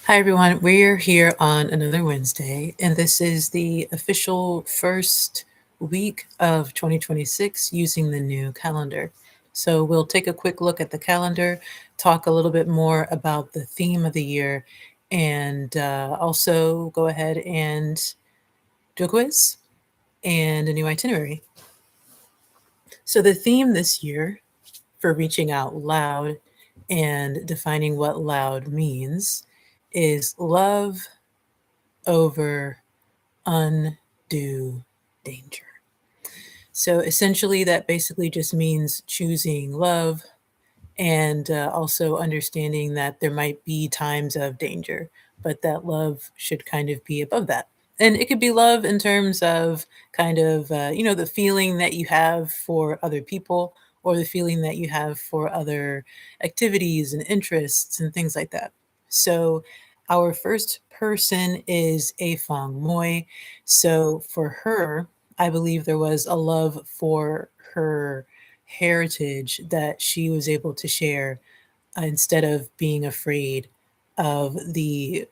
Hi, everyone. We're here on another Wednesday, and this is the official first week of 2026 using the new calendar. So, we'll take a quick look at the calendar, talk a little bit more about the theme of the year, and also go ahead and do a quiz and a new itinerary. So, the theme this year for reaching out loud and defining what loud means is love over undue danger. So essentially, that basically just means choosing love and also understanding that there might be times of danger, but that love should kind of be above that. And it could be love in terms of kind of, the feeling that you have for other people or the feeling that you have for other activities and interests and things like that. So, our first person is AFONG MOY. So, for her, I believe there was a love for her heritage that she was able to share instead of being afraid of the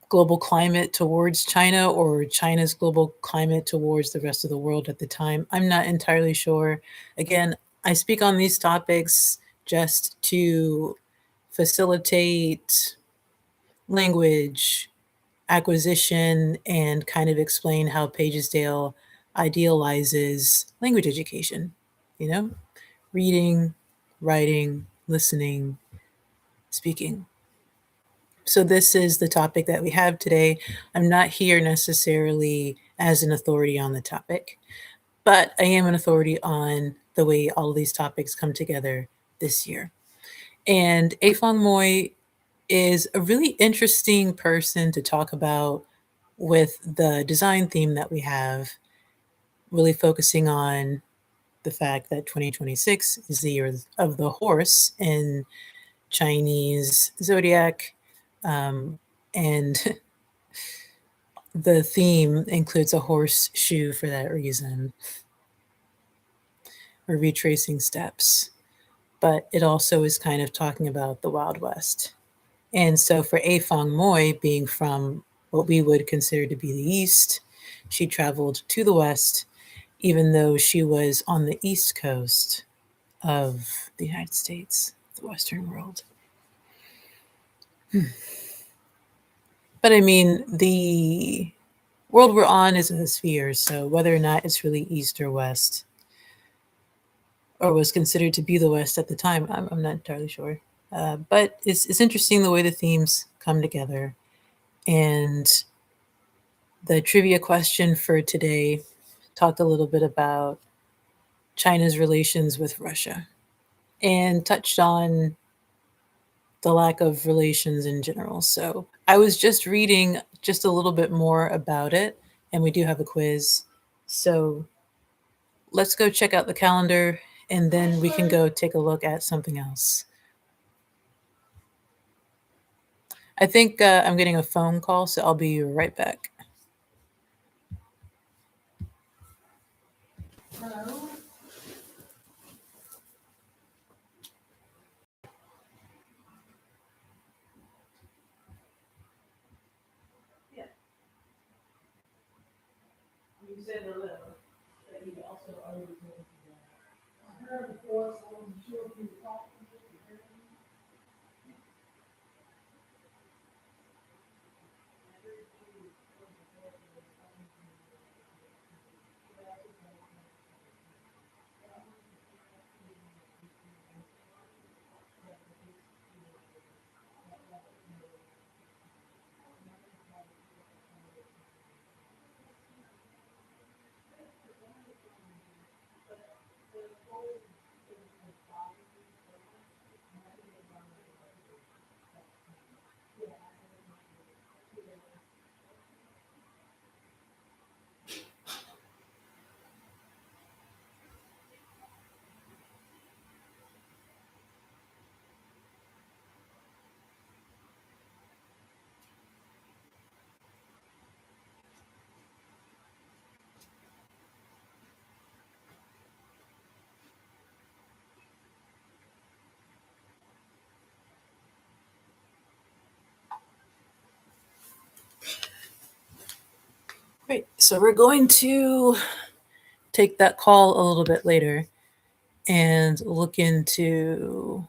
global climate towards China or China's global climate towards the rest of the world at the time. I'm not entirely sure. Again, I speak on these topics just to facilitate language acquisition and kind of explain how Pagesdale idealizes language education, you know? Reading, writing, listening, speaking. So, this is the topic that we have today. I'm not here necessarily as an authority on the topic, but I am an authority on the way all of these topics come together this year. And Afong Moy is a really interesting person to talk about with the design theme that we have, really focusing on the fact that 2026 is the year of the horse in Chinese zodiac. And the theme includes a horseshoe for that reason, or retracing steps. But it also is kind of talking about the Wild West. And so for Afong Moy, being from what we would consider to be the East, she traveled to the West, even though she was on the East Coast of the United States, the Western world. But I mean, the world we're on is a sphere, so whether or not it's really East or West, or was considered to be the West at the time, I'm not entirely sure. But it's interesting the way the themes come together. And the trivia question for today talked a little bit about China's relations with Russia and touched on the lack of relations in general. So I was just reading just a little bit more about it, and we do have a quiz. So let's go check out the calendar, and then we can go take a look at something else. I think I'm getting a phone call, so I'll be right back. Yeah, you said hello. That you also already told me that. I heard before, so I wasn't sure if you were talking to me. Great. So we're going to take that call a little bit later and look into.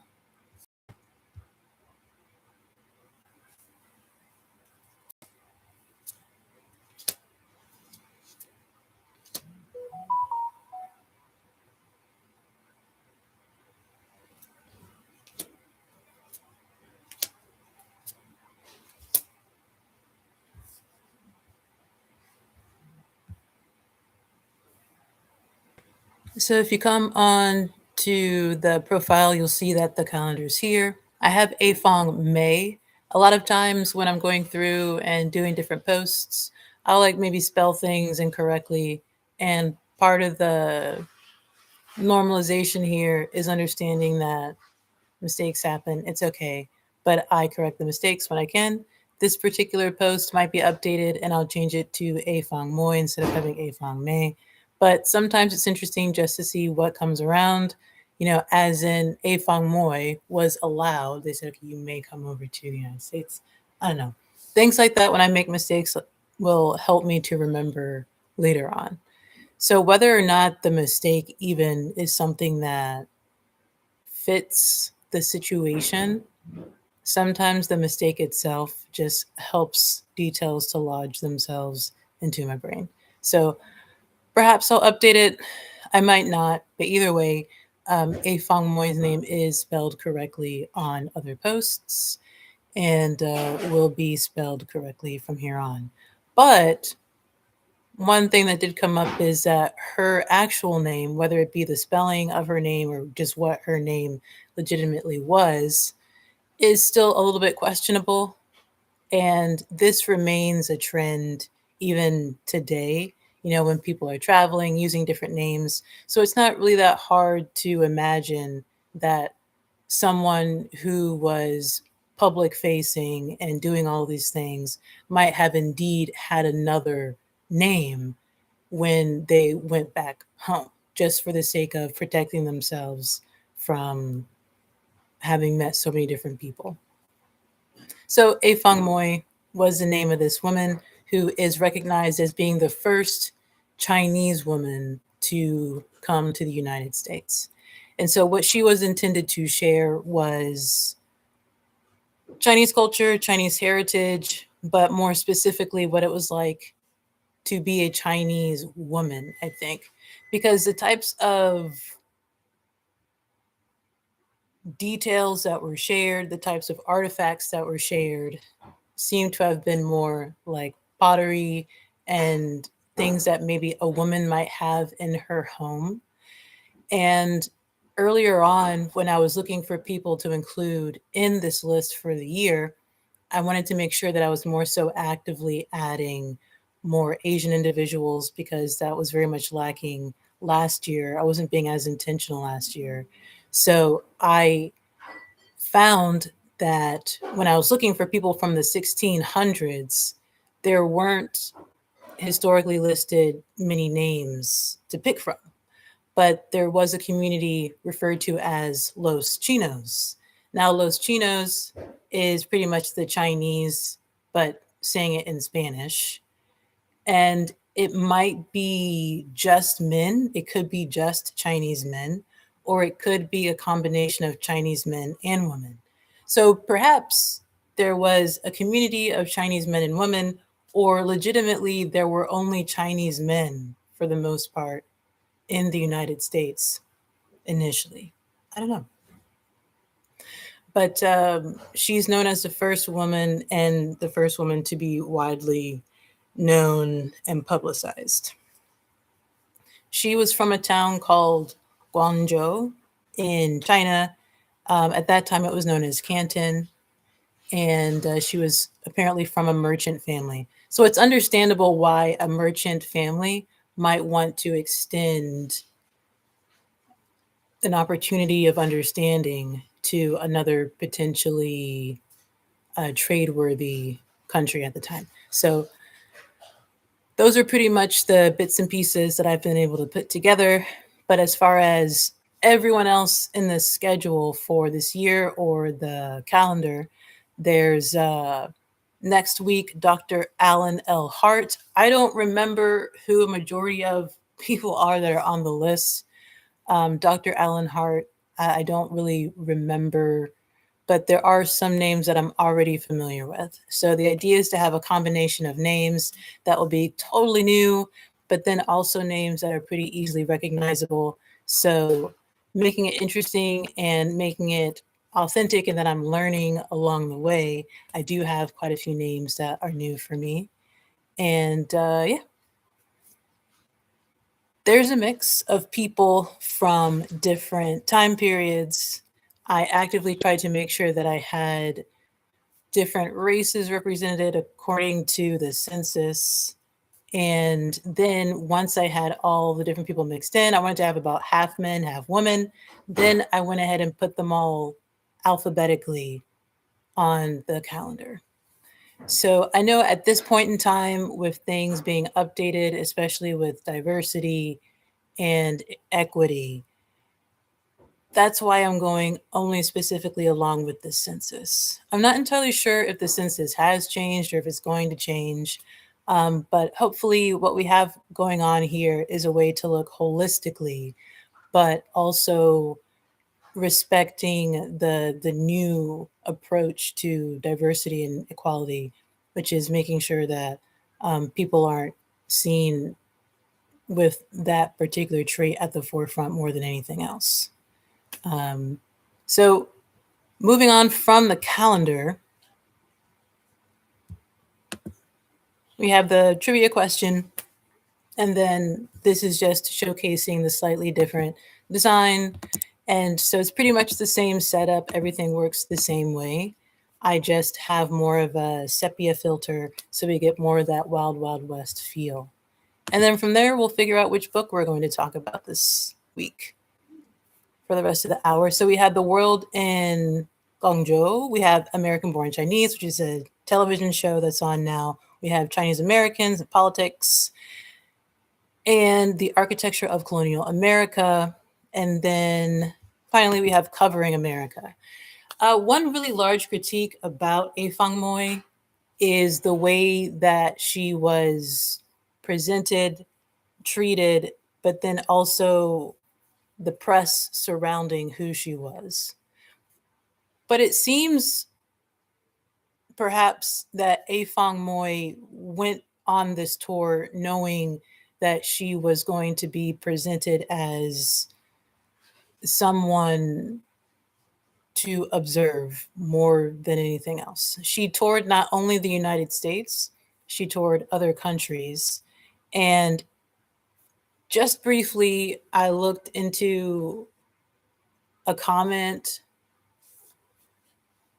So if you come on to the profile, you'll see that the calendar's here. I have AFONG May. A lot of times when I'm going through and doing different posts, I'll like maybe spell things incorrectly. And part of the normalization here is understanding that mistakes happen. It's okay. But I correct the mistakes when I can. This particular post might be updated and I'll change it to AFONG MOY instead of having AFONG May. But sometimes it's interesting just to see what comes around. You know, as in AFONG MOY was allowed. They said, okay, you may come over to the United States. I don't know. Things like that when I make mistakes will help me to remember later on. So whether or not the mistake even is something that fits the situation, sometimes the mistake itself just helps details to lodge themselves into my brain. So perhaps I'll update it. I might not, but either way, A Fong Moy's name is spelled correctly on other posts and will be spelled correctly from here on. But one thing that did come up is that her actual name, whether it be the spelling of her name or just what her name legitimately was, is still a little bit questionable. And this remains a trend even today, you know, when people are traveling using different names. So it's not really that hard to imagine that someone who was public facing and doing all these things might have indeed had another name when they went back home, just for the sake of protecting themselves from having met so many different people. So, A Fong Moy was the name of this woman who is recognized as being the first Chinese woman to come to the United States. And so, what she was intended to share was Chinese culture, Chinese heritage, but more specifically, what it was like to be a Chinese woman, I think, because the types of details that were shared, the types of artifacts that were shared, seem to have been more like pottery and things that maybe a woman might have in her home. And earlier on, when I was looking for people to include in this list for the year, I wanted to make sure that I was more so actively adding more Asian individuals because that was very much lacking last year. I wasn't being as intentional last year. So I found that when I was looking for people from the 1600s, there weren't historically listed many names to pick from, but there was a community referred to as Los Chinos. Now, Los Chinos is pretty much the Chinese, but saying it in Spanish. And it might be just men, it could be just Chinese men, or it could be a combination of Chinese men and women. So perhaps there was a community of Chinese men and women, or legitimately there were only Chinese men for the most part in the United States initially. I don't know. But she's known as the first woman and the first woman to be widely known and publicized. She was from a town called Guangzhou in China. At that time, it was known as Canton. And she was apparently from a merchant family. So it's understandable why a merchant family might want to extend an opportunity of understanding to another potentially trade-worthy country at the time. So those are pretty much the bits and pieces that I've been able to put together. But as far as everyone else in the schedule for this year or the calendar, there's Next week, Dr. Alan L. Hart. I don't remember who a majority of people are that are on the list. Dr. Alan Hart, I don't really remember, but there are some names that I'm already familiar with. So the idea is to have a combination of names that will be totally new, but then also names that are pretty easily recognizable. So making it interesting and making it authentic and that I'm learning along the way. I do have quite a few names that are new for me. And yeah, there's a mix of people from different time periods. I actively tried to make sure that I had different races represented according to the census. And then once I had all the different people mixed in, I wanted to have about half men, half women. Then I went ahead and put them all alphabetically on the calendar. So I know at this point in time, with things being updated, especially with diversity and equity, that's why I'm going only specifically along with the census. I'm not entirely sure if the census has changed or if it's going to change, but hopefully, what we have going on here is a way to look holistically, but also respecting the new approach to diversity and equality, which is making sure that people aren't seen with that particular trait at the forefront more than anything else. So moving on from the calendar, we have the trivia question, and then this is just showcasing the slightly different design. And so it's pretty much the same setup. Everything works the same way. I just have more of a sepia filter so we get more of that Wild Wild West feel. And then from there, we'll figure out which book we're going to talk about this week for the rest of the hour. So we have The World in Guangzhou. We have American Born Chinese, which is a television show that's on now. We have Chinese Americans and politics and the architecture of colonial America. And then finally, we have Covering America. One really large critique about AFONG MOY is the way that she was presented, treated, but then also the press surrounding who she was. But it seems perhaps that AFONG MOY went on this tour knowing that she was going to be presented as someone to observe more than anything else. She toured not only the United States, she toured other countries. And just briefly, I looked into a comment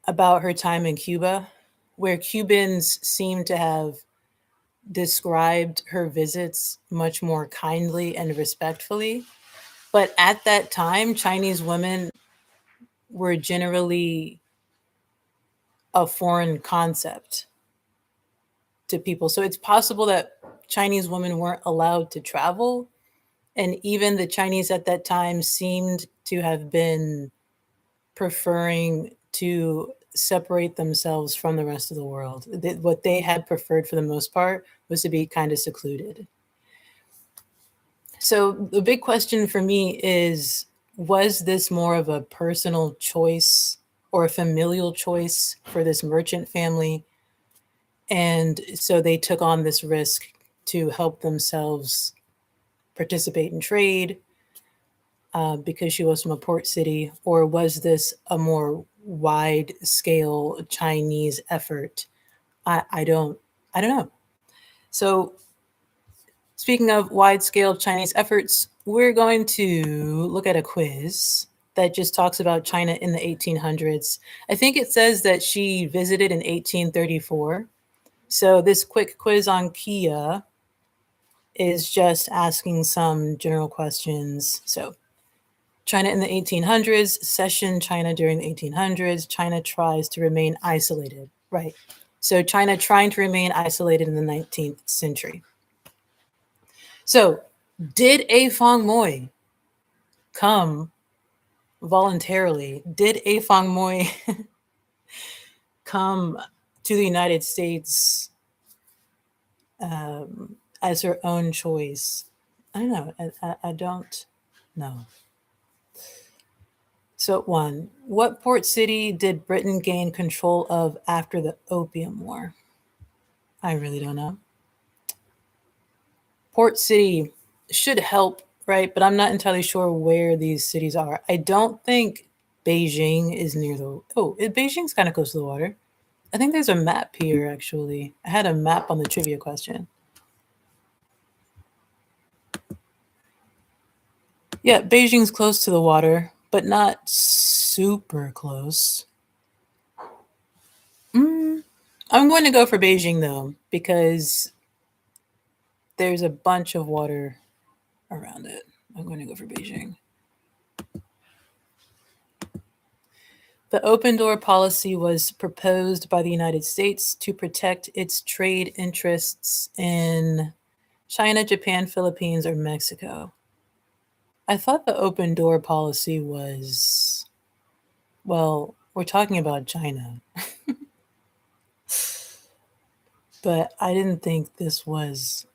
about her time in Cuba, where Cubans seem to have described her visits much more kindly and respectfully. But at that time, Chinese women were generally a foreign concept to people. So it's possible that Chinese women weren't allowed to travel. And even the Chinese at that time seemed to have been preferring to separate themselves from the rest of the world. What they had preferred for the most part was to be kind of secluded. So the big question for me is, was this more of a personal choice or a familial choice for this merchant family? And so they took on this risk to help themselves participate in trade because she was from a port city, or was this a more wide scale Chinese effort? I don't know. So speaking of wide scale Chinese efforts, we're going to look at a quiz that just talks about China in the 1800s. I think it says that she visited in 1834. So this quick quiz on Kia is just asking some general questions. So China in the 1800s, session China during the 1800s, China tries to remain isolated. Right. So China trying to remain isolated in the 19th century. So did AFONG MOY come voluntarily? Did AFONG MOY come to the United States as her own choice. I don't know. I don't know. So, one, what port city did Britain gain control of after the Opium War? I really don't know. Port city should help, right? But I'm not entirely sure where these cities are. I don't think Beijing is near the. Oh, Beijing's kind of close to the water. I think there's a map here, actually. I had a map on the trivia question. Yeah, Beijing's close to the water, but not super close. Mm, I'm going to go for Beijing though, because there's a bunch of water around it. I'm going to go for Beijing. The open door policy was proposed by the United States to protect its trade interests in China, Japan, Philippines, or Mexico. I thought the open door policy was, well, we're talking about China, but I didn't think this was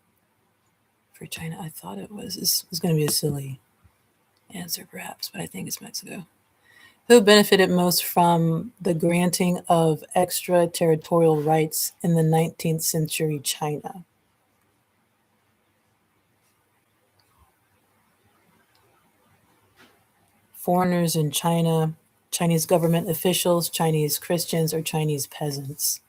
for China. I thought it was. This was going to be a silly answer, perhaps, but I think it's Mexico. Who benefited most from the granting of extraterritorial rights in the 19th century China? Foreigners in China, Chinese government officials, Chinese Christians, or Chinese peasants?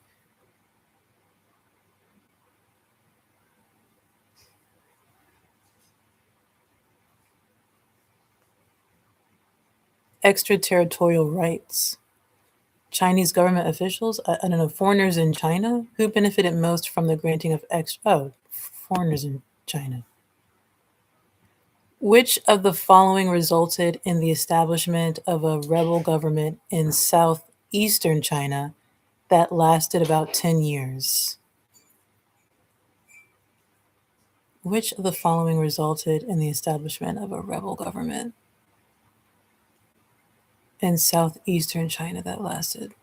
Extraterritorial rights. Chinese government officials? I don't know. Foreigners in China? Who benefited most from the granting of foreigners in China. Which of the following resulted in the establishment of a rebel government in southeastern China that lasted about 10 years? Which of the following resulted in the establishment of a rebel government in southeastern China that lasted?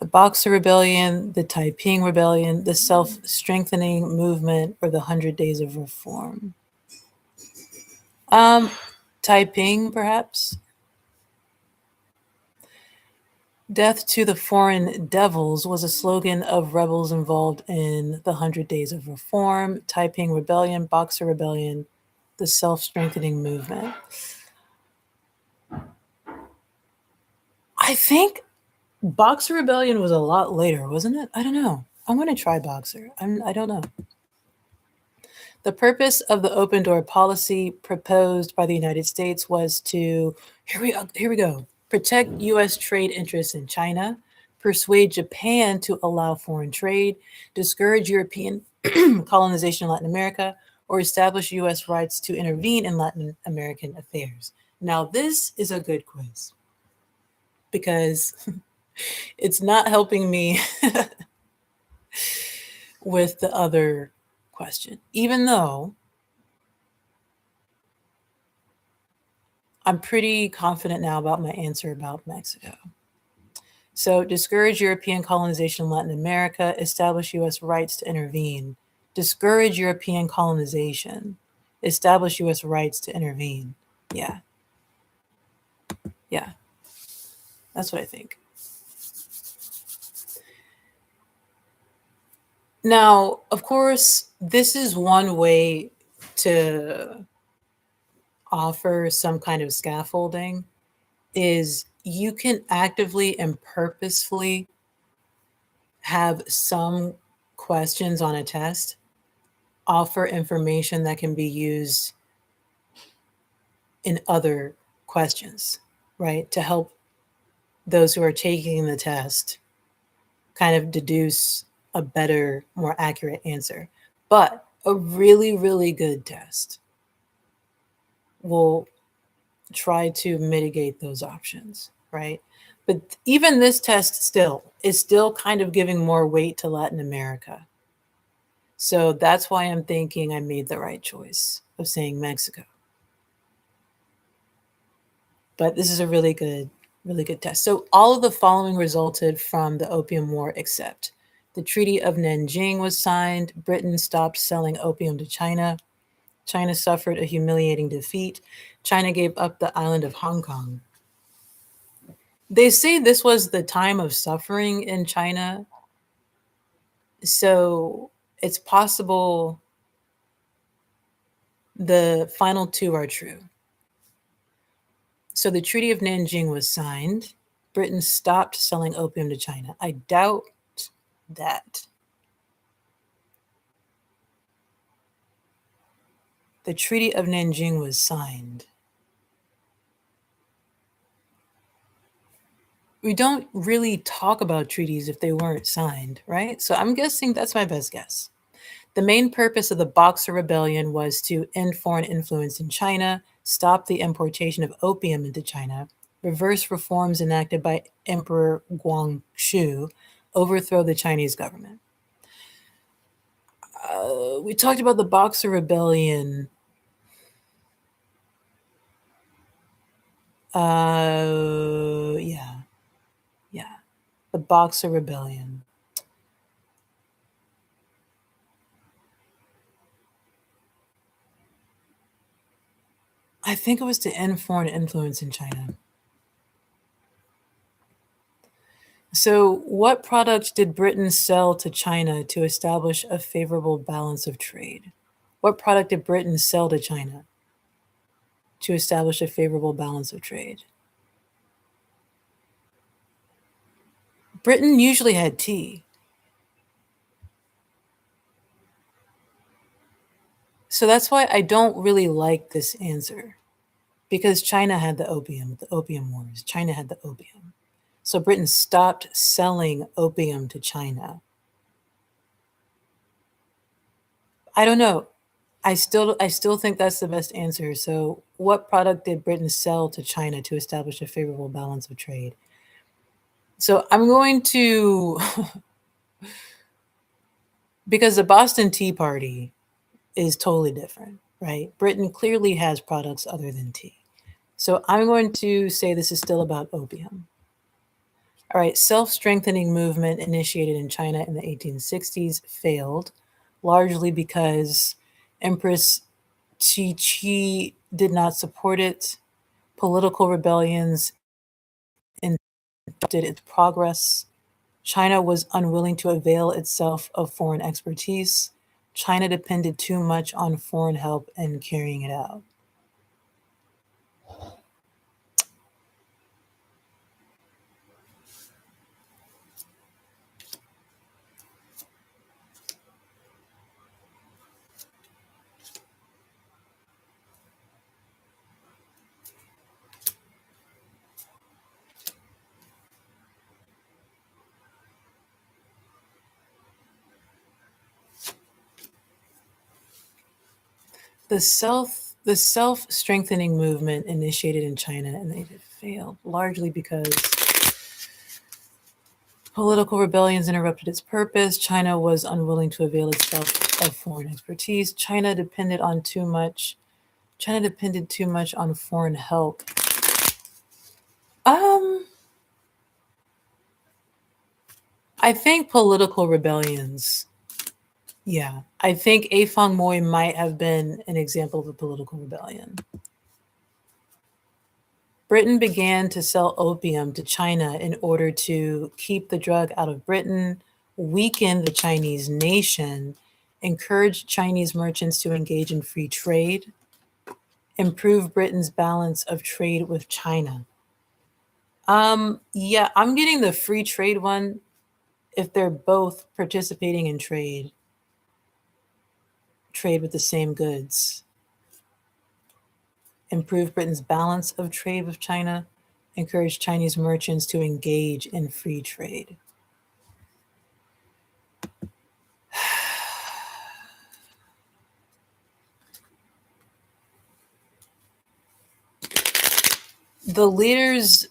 The Boxer Rebellion, the Taiping Rebellion, the Self Strengthening Movement, or the 100 Days of Reform? Um, Taiping, perhaps? Death to the Foreign Devils was a slogan of rebels involved in the 100 Days of Reform, Taiping Rebellion, Boxer Rebellion, the Self Strengthening Movement. I think Boxer Rebellion was a lot later, wasn't it? I don't know. I'm going to try Boxer. I don't know. The purpose of the open door policy proposed by the United States was to, here we go, protect U.S. trade interests in China, persuade Japan to allow foreign trade, discourage European colonization in Latin America, or establish U.S. rights to intervene in Latin American affairs. Now, this is a good quiz because it's not helping me with the other question, even though I'm pretty confident now about my answer about Mexico. So, discourage European colonization in Latin America, establish U.S. rights to intervene. Discourage European colonization, establish U.S. rights to intervene. Yeah, yeah, that's what I think. Now, of course, this is one way to offer some kind of scaffolding is you can actively and purposefully have some questions on a test offer information that can be used in other questions, right? To help those who are taking the test kind of deduce a better, more accurate answer. But a really, really good test will try to mitigate those options, right? But even this test still is still kind of giving more weight to Latin America. So that's why I'm thinking I made the right choice of saying Mexico. But this is a really good Really good test. So all of the following resulted from the Opium War except the Treaty of Nanjing was signed, Britain stopped selling opium to China, China suffered a humiliating defeat, China gave up the island of Hong Kong. They say this was the time of suffering in China, so it's possible the final two are true. So the Treaty of Nanjing was signed. Britain stopped selling opium to China. I doubt that. The Treaty of Nanjing was signed. We don't really talk about treaties if they weren't signed, right? So I'm guessing that's my best guess. The main purpose of the Boxer Rebellion was to end foreign influence in China, stop the importation of opium into China, reverse reforms enacted by Emperor Guangxu, overthrow the Chinese government. We talked about the Boxer Rebellion. Yeah, yeah. The Boxer Rebellion. I think it was to end foreign influence in China. So, what product did Britain sell to China to establish a favorable balance of trade? What product did Britain sell to China to establish a favorable balance of trade? Britain usually had tea. So that's why I don't really like this answer. Because China had the opium wars. China had the opium. So Britain stopped selling opium to China. I don't know. I still think that's the best answer. So what product did Britain sell to China to establish a favorable balance of trade? So I'm going to because the Boston Tea Party is totally different, right? Britain clearly has products other than tea. So I'm going to say this is still about opium. All right, self-strengthening movement initiated in China in the 1860s failed, largely because Empress Qi did not support it. Political rebellions interrupted its progress. China was unwilling to avail itself of foreign expertise. China depended too much on foreign help in carrying it out. The self-strengthening movement initiated in China and they failed largely because political rebellions interrupted its purpose. China was unwilling to avail itself of foreign expertise. China depended too much on foreign help. Um, I think political rebellions. Yeah, I think AFONG MOY might have been an example of a political rebellion. Britain began to sell opium to China in order to keep the drug out of Britain, weaken the Chinese nation, encourage Chinese merchants to engage in free trade, improve Britain's balance of trade with China. Yeah, I'm getting the free trade one if they're both participating in trade with the same goods. Improve Britain's balance of trade with China, encourage Chinese merchants to engage in free trade. The leader's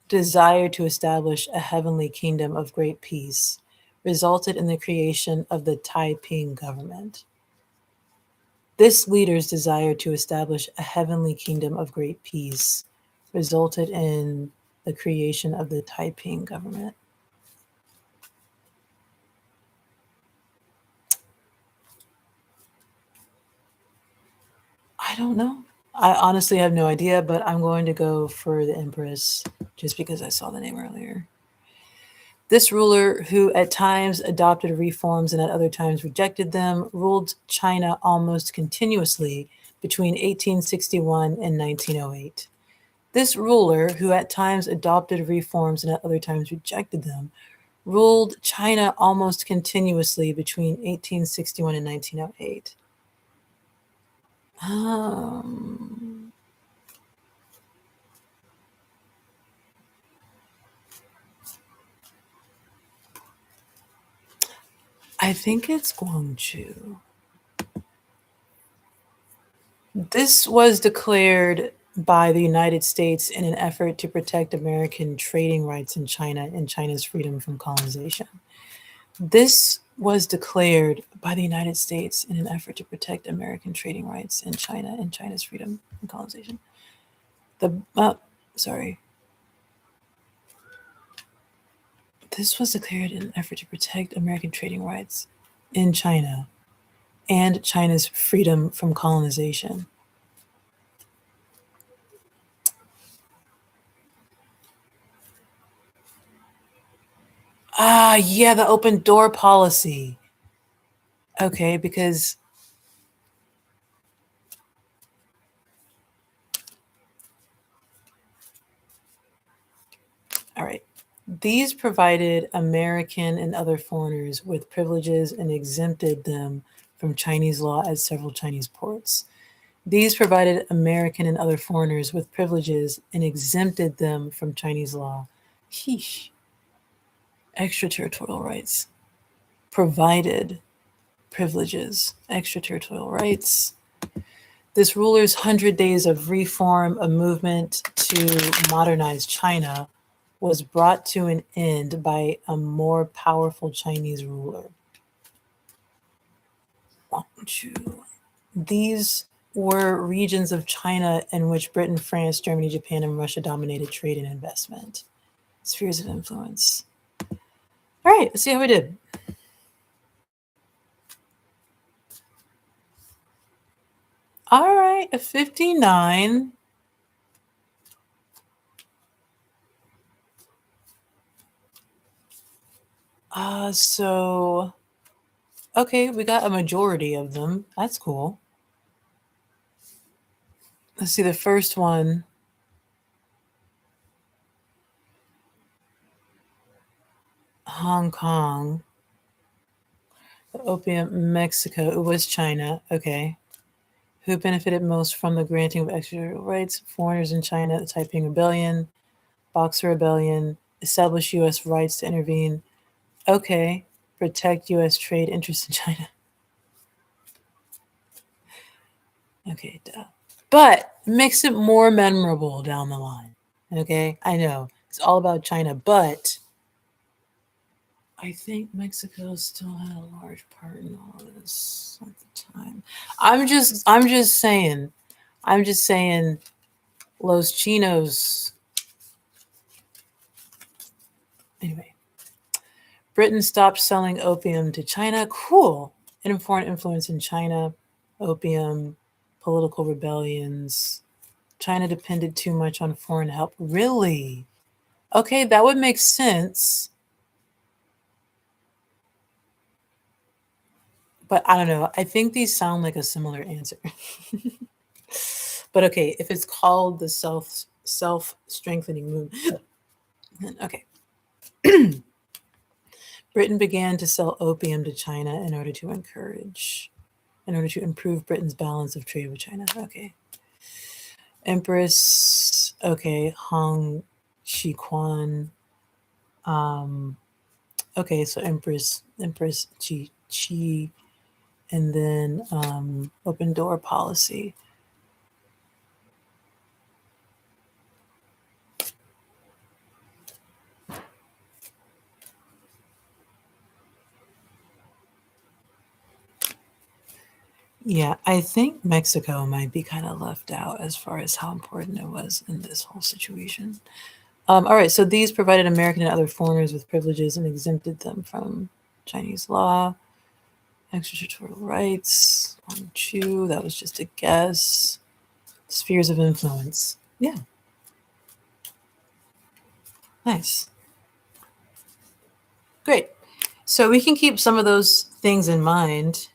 desire to establish a heavenly kingdom of great peace resulted in the creation of the Taiping government. This leader's desire to establish a heavenly kingdom of great peace resulted in the creation of the Taiping government? I don't know. I honestly have no idea, but I'm going to go for the Empress just because I saw the name earlier. This ruler, who at times adopted reforms and at other times rejected them, ruled China almost continuously between 1861 and 1908. This ruler, who at times adopted reforms and at other times rejected them, ruled China almost continuously between 1861 and 1908. I think it's Guangzhou. This was declared by the United States in an effort to protect American trading rights in China and China's freedom from colonization. This was declared by the United States in an effort to protect American trading rights in China and China's freedom from colonization. Sorry. This was declared in an effort to protect American trading rights in China and China's freedom from colonization. Yeah, the open door policy. Okay, because all right. These provided American and other foreigners with privileges and exempted them from Chinese law at several Chinese ports. These provided American and other foreigners with privileges and exempted them from Chinese law. Heesh. Extraterritorial rights. Provided privileges, extraterritorial rights. This ruler's 100 days of reform, a movement to modernize China, was brought to an end by a more powerful Chinese ruler. These were regions of China in which Britain, France, Germany, Japan, and Russia dominated trade and investment. Spheres of influence. All right, let's see how we did. All right, a 59. So, okay, we got a majority of them. That's cool. Let's see the first one. Hong Kong. The opium, Mexico. It was China. Okay. Who benefited most from the granting of extra rights? Foreigners in China, the Taiping Rebellion, Boxer Rebellion, establish U.S. rights to intervene. Okay. Protect U.S. trade interests in China. Okay, duh. But makes it more memorable down the line. Okay, I know it's all about China, but I think Mexico still had a large part in all of this at the time. I'm just saying. I'm just saying Los Chinos. Anyway, Britain stopped selling opium to China. Cool. And foreign influence in China, opium, political rebellions. China depended too much on foreign help. Really? Okay, that would make sense. But I don't know. I think these sound like a similar answer. But okay, if it's called the self-strengthening movement, then okay. Britain began to sell opium to China in order to improve Britain's balance of trade with China. Okay. Empress, okay, Hong Shiquan. Okay, so Empress Qi, and then open door policy. Yeah, I think Mexico might be kind of left out as far as how important it was in this whole situation. All right, so these provided American and other foreigners with privileges and exempted them from Chinese law, extraterritorial rights. Chu, that was just a guess. Spheres of influence. Yeah, nice. Great. So we can keep some of those things in mind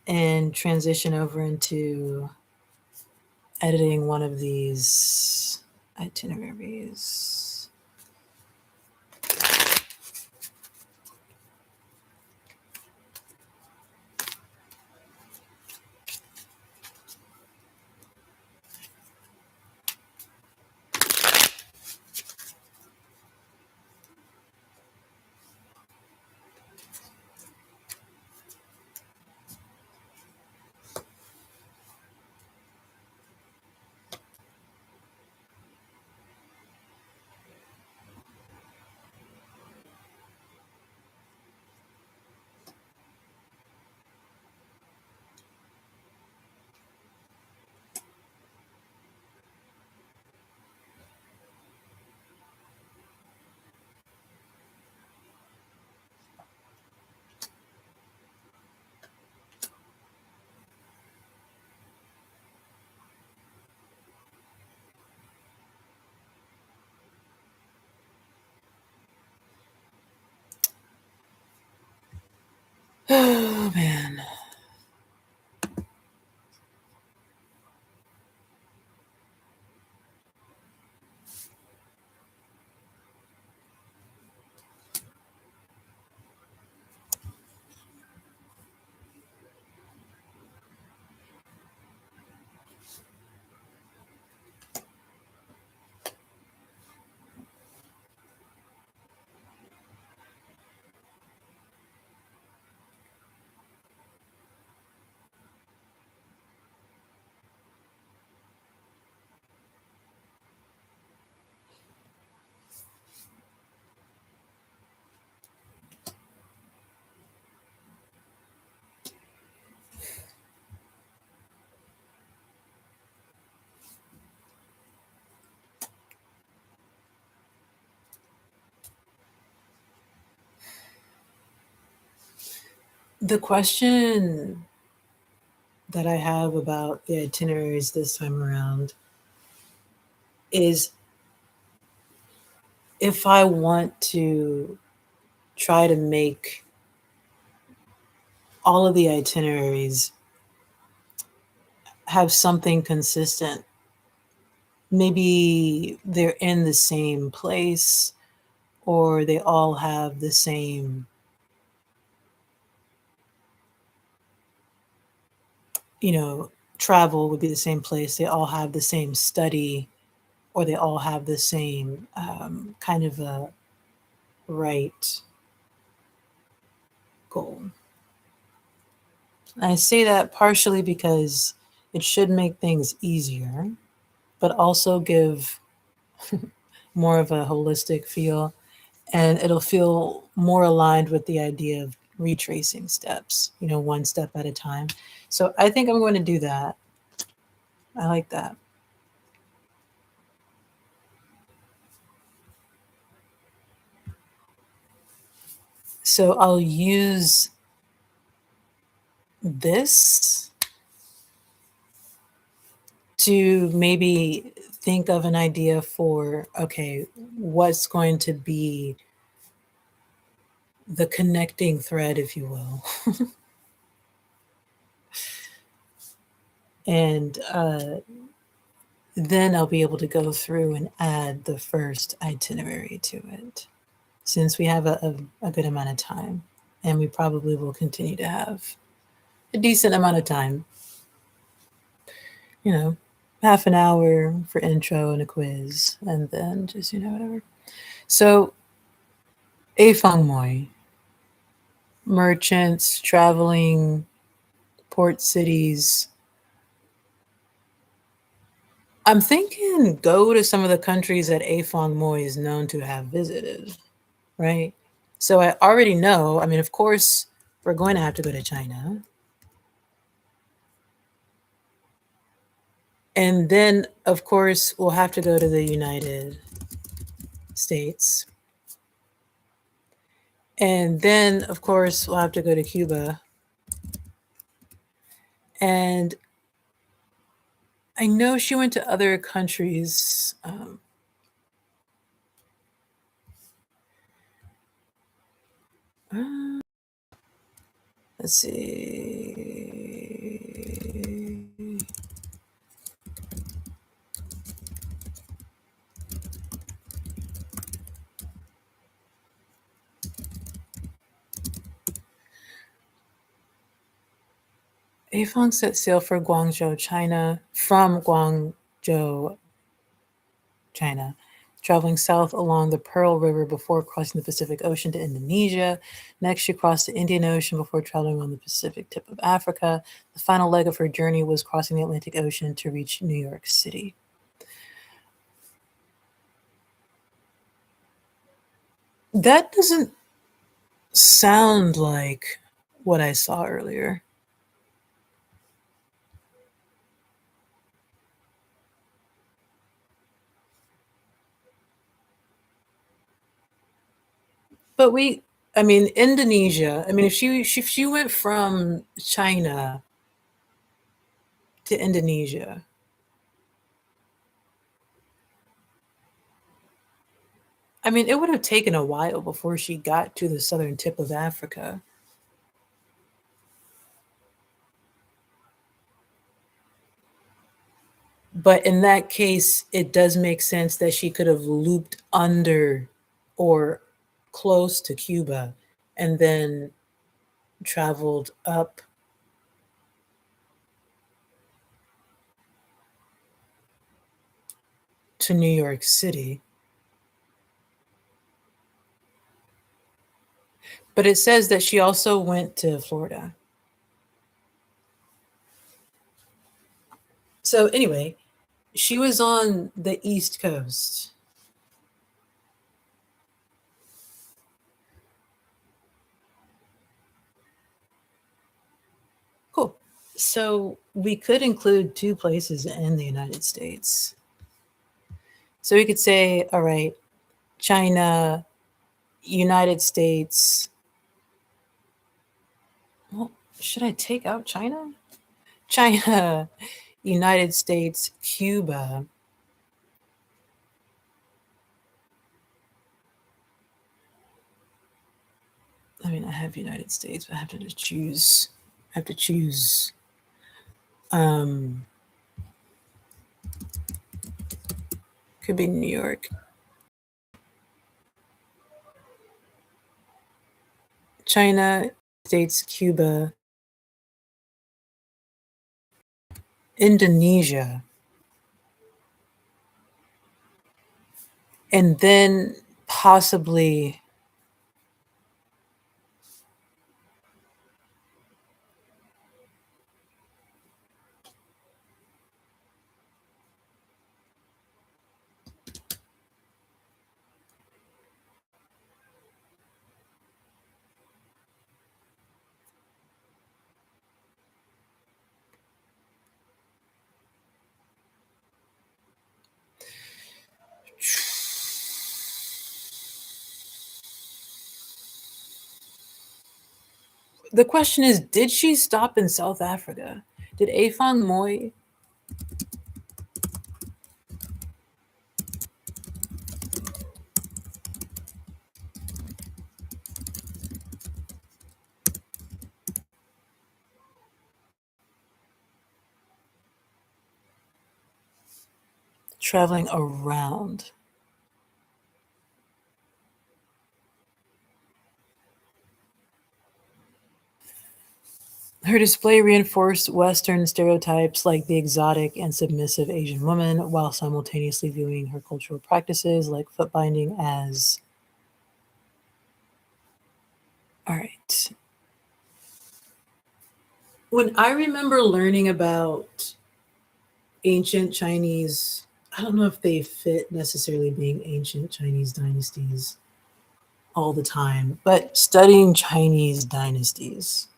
and transition over into editing one of these itineraries. Oh man. The question that I have about the itineraries this time around is if I want to try to make all of the itineraries have something consistent. Maybe they're in the same place or they all have the same, you know, travel would be the same place. They all have the same study or they all have the same kind of a right goal. I say that partially because it should make things easier, but also give more of a holistic feel, and it'll feel more aligned with the idea of retracing steps, you know, one step at a time. So I think I'm going to do that. I like that. So I'll use this to maybe think of an idea for, okay, what's going to be the connecting thread, if you will. And then I'll be able to go through and add the first itinerary to it, since we have a good amount of time, and we probably will continue to have a decent amount of time, you know, half an hour for intro and a quiz, and then just, you know, whatever. So, AFONG MOY, merchants, traveling, port cities. I'm thinking go to some of the countries that AFONG MOY is known to have visited, right? So I already know, I mean, of course, we're going to have to go to China. And then, of course, we'll have to go to the United States. And then, of course, we'll have to go to Cuba. And I know she went to other countries. Uh, let's see. AFONG set sail for Guangzhou, China, from Guangzhou, China, traveling south along the Pearl River before crossing the Pacific Ocean to Indonesia. Next, she crossed the Indian Ocean before traveling on the Pacific tip of Africa. The final leg of her journey was crossing the Atlantic Ocean to reach New York City. That doesn't sound like what I saw earlier. But I mean, Indonesia. I mean, if she went from China to Indonesia, I mean, it would have taken a while before she got to the southern tip of Africa. But in that case, it does make sense that she could have looped under or close to Cuba and then traveled up to New York City. But it says that she also went to Florida. So anyway, she was on the East Coast. Cool. So we could include two places in the United States. So we could say, all right, China, United States. Well, should I take out China? China, United States, Cuba. I mean, I have United States, but I have to just choose. I have to choose. Could be New York. China, States, Cuba, Indonesia, and then possibly the question is, did she stop in South Africa? Did AFONG MOY traveling around? Her display reinforced Western stereotypes like the exotic and submissive Asian woman, while simultaneously viewing her cultural practices like foot binding as. All right. When I remember learning about ancient Chinese, I don't know if they fit necessarily being ancient Chinese dynasties all the time, but studying Chinese dynasties,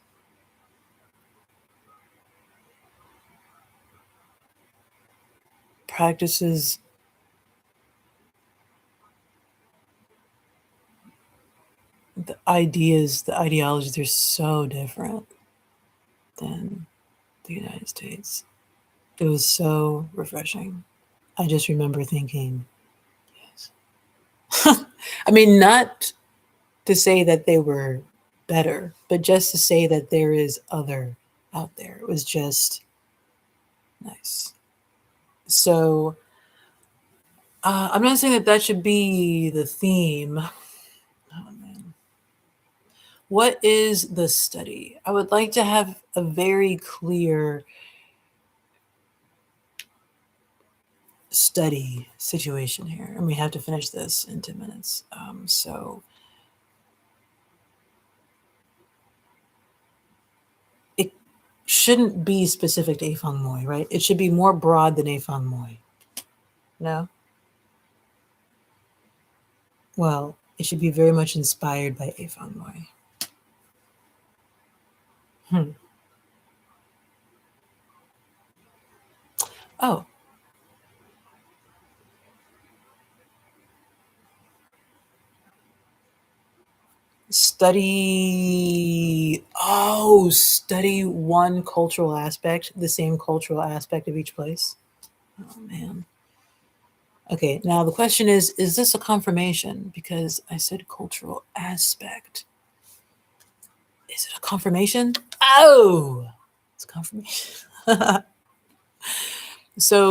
practices, the ideas, the ideologies, they're so different than the United States. It was so refreshing. I just remember thinking, yes. I mean, not to say that they were better, but just to say that there is other out there. It was just nice. So I'm not saying that that should be the theme. Oh, man. What is the study? I would like to have a very clear study situation here, and we have to finish this in 10 minutes. So it shouldn't be specific to AFONG MOY, right? It should be more broad than AFONG MOY. No? Well, it should be very much inspired by AFONG MOY. Oh, study one cultural aspect, the same cultural aspect of each place. Oh, man. Okay, now the question is this a confirmation? Because I said cultural aspect. Is it a confirmation? Oh, it's confirmation. So